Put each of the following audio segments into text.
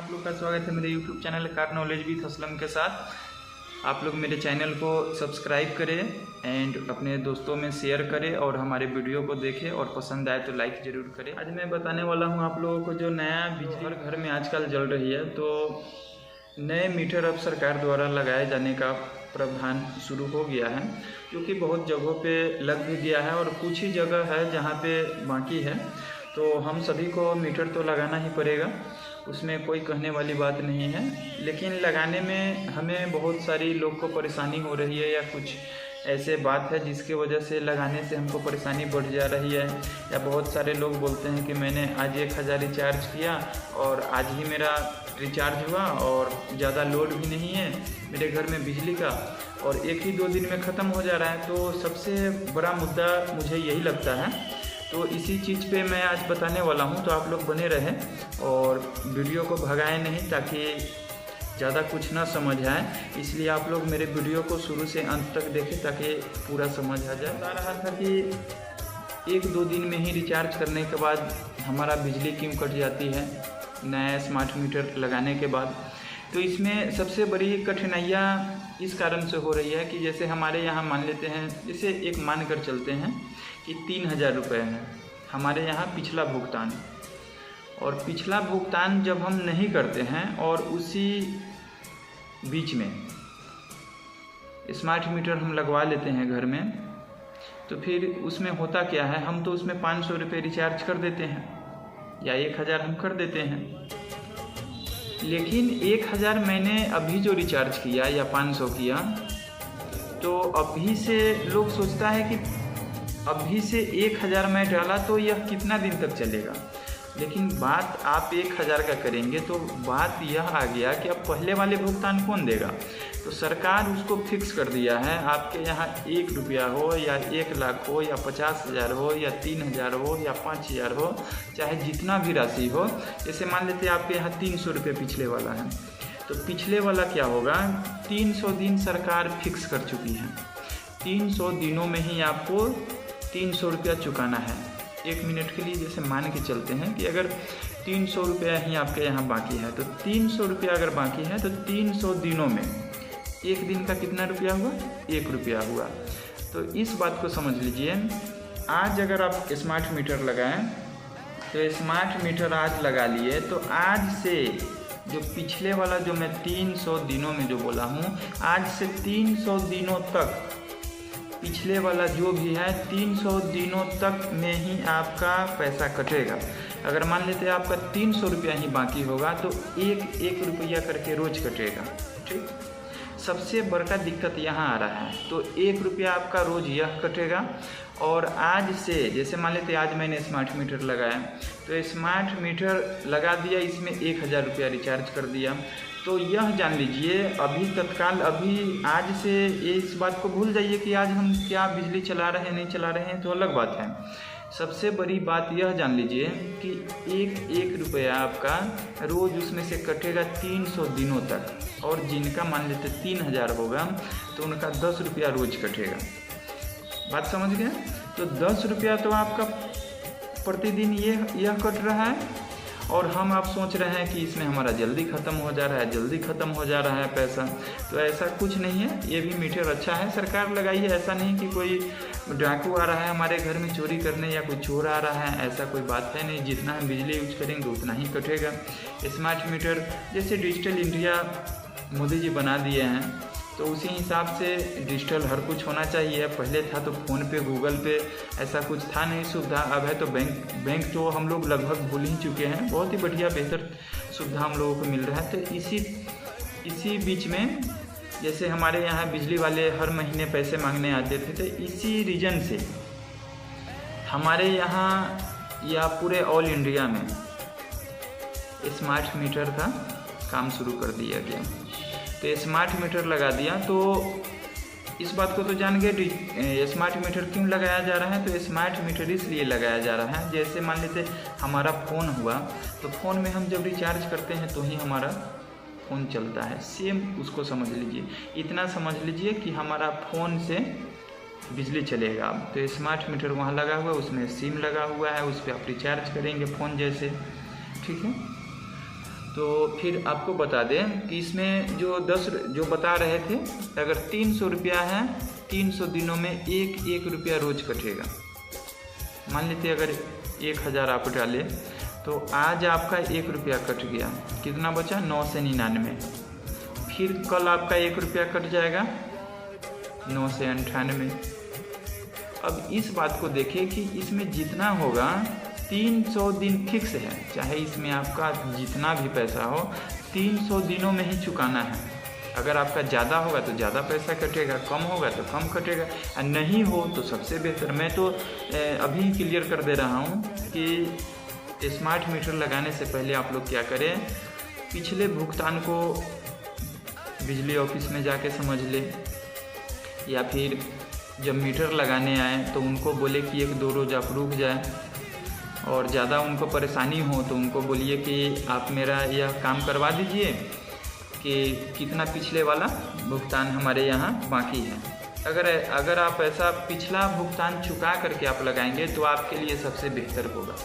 आप लोग का स्वागत है मेरे YouTube channel car knowledge with Aslam के साथ। आप लोग मेरे चैनल को सब्सक्राइब करें एंड अपने दोस्तों में शेयर करें और हमारे वीडियो को देखें और पसंद आए तो लाइक ज़रूर करें। आज मैं बताने वाला हूं आप लोगों को जो नया बिजली हर घर में आजकल जल रही है, तो नए मीटर अब सरकार द्वारा लगाए जाने का प्रावधान शुरू हो गया है, जो कि बहुत जगहों पे लग भी गया है और कुछ ही जगह है जहाँ पे बाकी है। तो हम सभी को मीटर तो लगाना ही पड़ेगा, उसमें कोई कहने वाली बात नहीं है। लेकिन लगाने में हमें बहुत सारी लोग को परेशानी हो रही है या कुछ ऐसे बात है जिसकी वजह से लगाने से हमको परेशानी बढ़ जा रही है। या बहुत सारे लोग बोलते हैं कि मैंने आज 1000 रिचार्ज किया और आज ही मेरा रिचार्ज हुआ और ज़्यादा लोड भी नहीं है मेरे घर में बिजली का और 1 ही 2 दिन में ख़त्म हो जा रहा है। तो सबसे बड़ा मुद्दा मुझे यही लगता है, तो इसी चीज़ पे मैं आज बताने वाला हूँ। तो आप लोग बने रहें और वीडियो को भगाएं नहीं, ताकि ज़्यादा कुछ ना समझ आए। इसलिए आप लोग मेरे वीडियो को शुरू से अंत तक देखें ताकि पूरा समझ आ जाए। बता रहा था कि 1-2 दिन में ही रिचार्ज करने के बाद हमारा बिजली क्यों कट जाती है नया स्मार्ट मीटर लगाने के बाद। तो इसमें सबसे बड़ी कठिनाइयाँ इस कारण से हो रही है कि जैसे हमारे यहाँ मान लेते हैं, जैसे एक मान कर चलते हैं कि 3000 रुपये है हमारे यहाँ पिछला भुगतान, और पिछला भुगतान जब हम नहीं करते हैं और उसी बीच में स्मार्ट मीटर हम लगवा लेते हैं घर में, तो फिर उसमें होता क्या है, हम तो उसमें 500 रुपये रिचार्ज कर देते हैं या 1000 हम कर देते हैं। लेकिन 1000 मैंने अभी जो रिचार्ज किया या 500 किया, तो अभी से लोग सोचता है कि अभी से 1000 मैं डाला तो यह कितना दिन तक चलेगा। लेकिन बात आप 1000 का करेंगे तो बात यह आ गया कि अब पहले वाले भुगतान कौन देगा। तो सरकार उसको फिक्स कर दिया है, आपके यहाँ 1 रुपया हो या 1 लाख हो या 50,000 हो या 3000 हो या 5000 हो, चाहे जितना भी राशि हो। जैसे मान लेते हैं आपके यहाँ 300 रुपये पिछले वाला है, तो पिछले वाला क्या होगा, 300 दिन सरकार फिक्स कर चुकी है। 300 दिनों में ही आपको 300 रुपया चुकाना है। 1 मिनट के लिए जैसे मान के चलते हैं कि अगर 300 रुपया ही आपके यहाँ बाकी है, तो 300 रुपया अगर बाकी है तो 300 दिनों में 1 दिन का कितना रुपया हुआ, 1 रुपया हुआ। तो इस बात को समझ लीजिए। आज अगर आप स्मार्ट मीटर लगाएं, तो स्मार्ट मीटर आज लगा लिए, तो आज से जो पिछले वाला जो मैं 300 दिनों में जो बोला हूँ, आज से 300 दिनों तक पिछले वाला जो भी है 300 दिनों तक में ही आपका पैसा कटेगा। अगर मान लेते हैं आपका 300 रुपया ही बाकी होगा, तो 1-1 रुपया करके रोज कटेगा। ठीक, सबसे बड़का दिक्कत यहाँ आ रहा है। तो 1 रुपया आपका रोज यह कटेगा। और आज से जैसे मान लेते आज मैंने स्मार्ट मीटर लगाया, तो स्मार्ट मीटर लगा दिया, इसमें 1000 रुपया रिचार्ज कर दिया, तो यह जान लीजिए अभी तत्काल अभी आज से ये इस बात को भूल जाइए कि आज हम क्या बिजली चला रहे हैं नहीं चला रहे हैं, तो अलग बात है। सबसे बड़ी बात यह जान लीजिए कि 1-1 रुपया आपका रोज़ उसमें से कटेगा 300 दिनों तक, और जिनका मान लेते 3000 होगा तो उनका 10 रुपया रोज़ कटेगा। बात समझ गए। तो 10 रुपया तो आपका प्रतिदिन यह कट रहा है, और हम आप सोच रहे हैं कि इसमें हमारा जल्दी ख़त्म हो जा रहा है, जल्दी ख़त्म हो जा रहा है पैसा। तो ऐसा कुछ नहीं है, ये भी मीटर अच्छा है, सरकार लगाई है। ऐसा नहीं कि कोई डाकू आ रहा है हमारे घर में चोरी करने या कोई चोर आ रहा है, ऐसा कोई बात है नहीं। जितना हम बिजली यूज करेंगे उतना ही कटेगा। स्मार्ट मीटर जैसे डिजिटल इंडिया मोदी जी बना दिए हैं, तो उसी हिसाब से डिजिटल हर कुछ होना चाहिए। पहले था तो फ़ोन पे, गूगल पे, ऐसा कुछ था नहीं सुविधा। अब है तो बैंक तो हम लोग लगभग भूल ही चुके हैं। बहुत ही बढ़िया बेहतर सुविधा हम लोगों को मिल रहा है। तो इसी बीच में जैसे हमारे यहाँ बिजली वाले हर महीने पैसे मांगने आते थे, तो इसी रीजन से हमारे यहाँ या पूरे ऑल इंडिया में स्मार्ट मीटर का काम शुरू कर दिया गया। तो स्मार्ट मीटर लगा दिया, तो इस बात को तो जान गए स्मार्ट मीटर क्यों लगाया जा रहा है। तो स्मार्ट मीटर इसलिए लगाया जा रहा है, जैसे मान लेते हमारा फ़ोन हुआ, तो फ़ोन में हम जब रिचार्ज करते हैं तो ही हमारा फ़ोन चलता है। सेम उसको समझ लीजिए, इतना समझ लीजिए कि हमारा फ़ोन से बिजली चलेगा। तो स्मार्ट मीटर वहाँ लगा हुआ है, उसमें सिम लगा हुआ है, उस पर आप रिचार्ज करेंगे फ़ोन जैसे। ठीक है, तो फिर आपको बता दें कि इसमें जो बता रहे थे, अगर 300 रुपया है 300 दिनों में 1 रुपया रोज कटेगा। मान लेते अगर 1000 आप डाले तो आज आपका 1 रुपया कट गया, कितना बचा 9 से 99। फिर कल आपका 1 रुपया कट जाएगा 9 से 98। अब इस बात को देखिए कि इसमें जितना होगा 300 दिन फिक्स है, चाहे इसमें आपका जितना भी पैसा हो 300 दिनों में ही चुकाना है। अगर आपका ज़्यादा होगा तो ज़्यादा पैसा कटेगा, कम होगा तो कम कटेगा, और नहीं हो तो सबसे बेहतर। मैं तो अभी क्लियर कर दे रहा हूँ कि स्मार्ट मीटर लगाने से पहले आप लोग क्या करें, पिछले भुगतान को बिजली ऑफिस में जाके समझ ले, या फिर जब मीटर लगाने आए तो उनको बोले कि 1-2 रोज़ आप रुक जाए, और ज़्यादा उनको परेशानी हो तो उनको बोलिए कि आप मेरा यह काम करवा दीजिए कि कितना पिछले वाला भुगतान हमारे यहाँ बाकी है। अगर आप ऐसा पिछला भुगतान चुका करके आप लगाएंगे तो आपके लिए सबसे बेहतर होगा।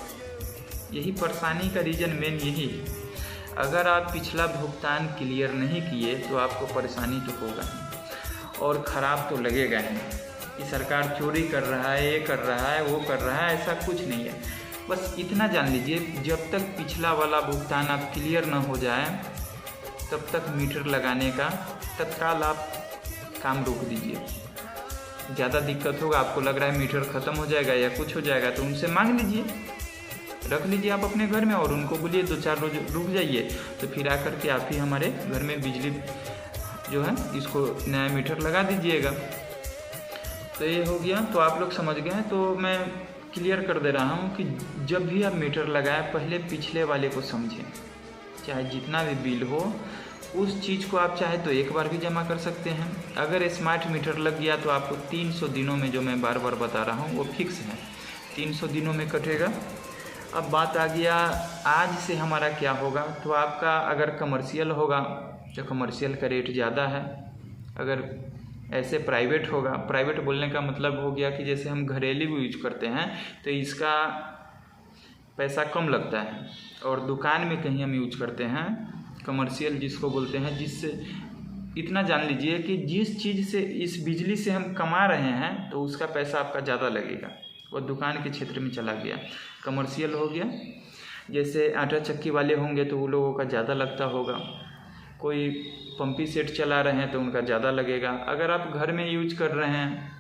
यही परेशानी का रीज़न मेन यही है। अगर आप पिछला भुगतान क्लियर नहीं किए तो आपको परेशानी तो होगा ही, और ख़राब तो लगेगा ही कि सरकार चोरी कर रहा है, ये कर रहा है, वो कर रहा है। ऐसा कुछ नहीं है। बस इतना जान लीजिए, जब तक पिछला वाला भुगतान आप क्लियर ना हो जाए तब तक मीटर लगाने का तत्काल आप काम रोक दीजिए। ज़्यादा दिक्कत होगा, आपको लग रहा है मीटर ख़त्म हो जाएगा या कुछ हो जाएगा, तो उनसे मांग लीजिए, रख लीजिए आप अपने घर में, और उनको बोलिए 2-4 रोज रुक जाइए, तो फिर आकर के आप ही हमारे घर में बिजली जो है इसको नया मीटर लगा दीजिएगा। तो ये हो गया। तो आप लोग समझ गए हैं। तो मैं क्लियर कर दे रहा हूँ कि जब भी आप मीटर लगाएं पहले पिछले वाले को समझें। चाहे जितना भी बिल हो उस चीज़ को आप चाहे तो एक बार भी जमा कर सकते हैं। अगर स्मार्ट मीटर लग गया तो आपको 300 दिनों में, जो मैं बार बार बता रहा हूँ वो फिक्स है, 300 दिनों में कटेगा। अब बात आ गया आज से हमारा क्या होगा। तो आपका अगर कमर्शियल होगा तो कमर्शियल का रेट ज़्यादा है। अगर ऐसे प्राइवेट होगा, प्राइवेट बोलने का मतलब हो गया कि जैसे हम घरेलू यूज करते हैं तो इसका पैसा कम लगता है, और दुकान में कहीं हम यूज करते हैं कमर्शियल जिसको बोलते हैं, जिससे इतना जान लीजिए कि जिस चीज़ से इस बिजली से हम कमा रहे हैं तो उसका पैसा आपका ज़्यादा लगेगा, वो दुकान के क्षेत्र में चला गया। कमर्शियल हो गया, जैसे आटा चक्की वाले होंगे तो वो लोगों का ज़्यादा लगता होगा, कोई पंपी सेट चला रहे हैं तो उनका ज़्यादा लगेगा। अगर आप घर में यूज कर रहे हैं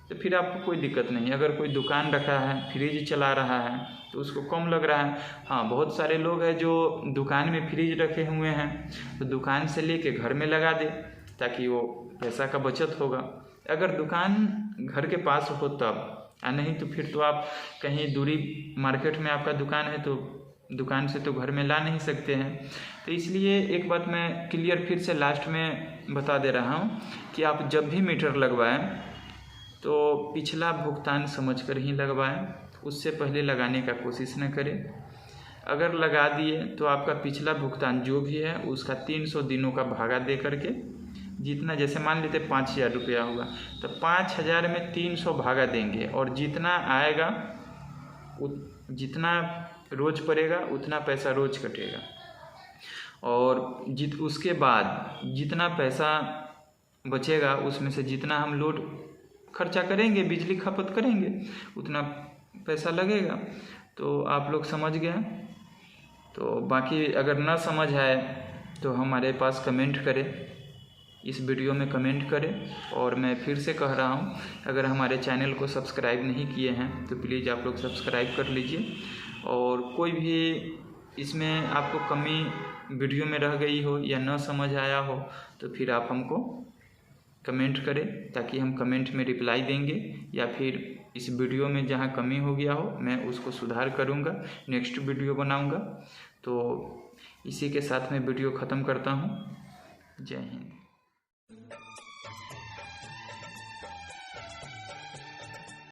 तो फिर आपको कोई दिक्कत नहीं। अगर कोई दुकान रखा है, फ्रिज चला रहा है तो उसको कम लग रहा है। हाँ, बहुत सारे लोग हैं जो दुकान में फ्रिज रखे हुए हैं तो दुकान से लेके घर में लगा दे ताकि वो पैसा का बचत होगा। अगर दुकान घर के पास हो तब, नहीं तो फिर तो आप कहीं दूरी मार्केट में आपका दुकान है तो दुकान से तो घर में ला नहीं सकते हैं। तो इसलिए एक बात मैं क्लियर फिर से लास्ट में बता दे रहा हूँ कि आप जब भी मीटर लगवाएं तो पिछला भुगतान समझकर ही लगवाएं, उससे पहले लगाने का कोशिश न करें। अगर लगा दिए तो आपका पिछला भुगतान जो भी है उसका 300 दिनों का भागा दे करके, जितना जैसे मान लेते 5000 रुपया होगा तो 5000 में 300 भागा देंगे, और जितना आएगा जितना रोज पड़ेगा उतना पैसा रोज कटेगा। और उसके बाद जितना पैसा बचेगा उसमें से जितना हम लोड खर्चा करेंगे, बिजली खपत करेंगे, उतना पैसा लगेगा। तो आप लोग समझ गए। तो बाकी अगर ना समझ आए तो हमारे पास कमेंट करें, इस वीडियो में कमेंट करें। और मैं फिर से कह रहा हूँ, अगर हमारे चैनल को सब्सक्राइब नहीं किए हैं तो प्लीज़ आप लोग सब्सक्राइब कर लीजिए। और कोई भी इसमें आपको कमी वीडियो में रह गई हो या ना समझ आया हो तो फिर आप हमको कमेंट करें, ताकि हम कमेंट में रिप्लाई देंगे, या फिर इस वीडियो में जहाँ कमी हो गया हो मैं उसको सुधार करूँगा, नेक्स्ट वीडियो बनाऊँगा। तो इसी के साथ मैं वीडियो ख़त्म करता हूँ। जय हिंद।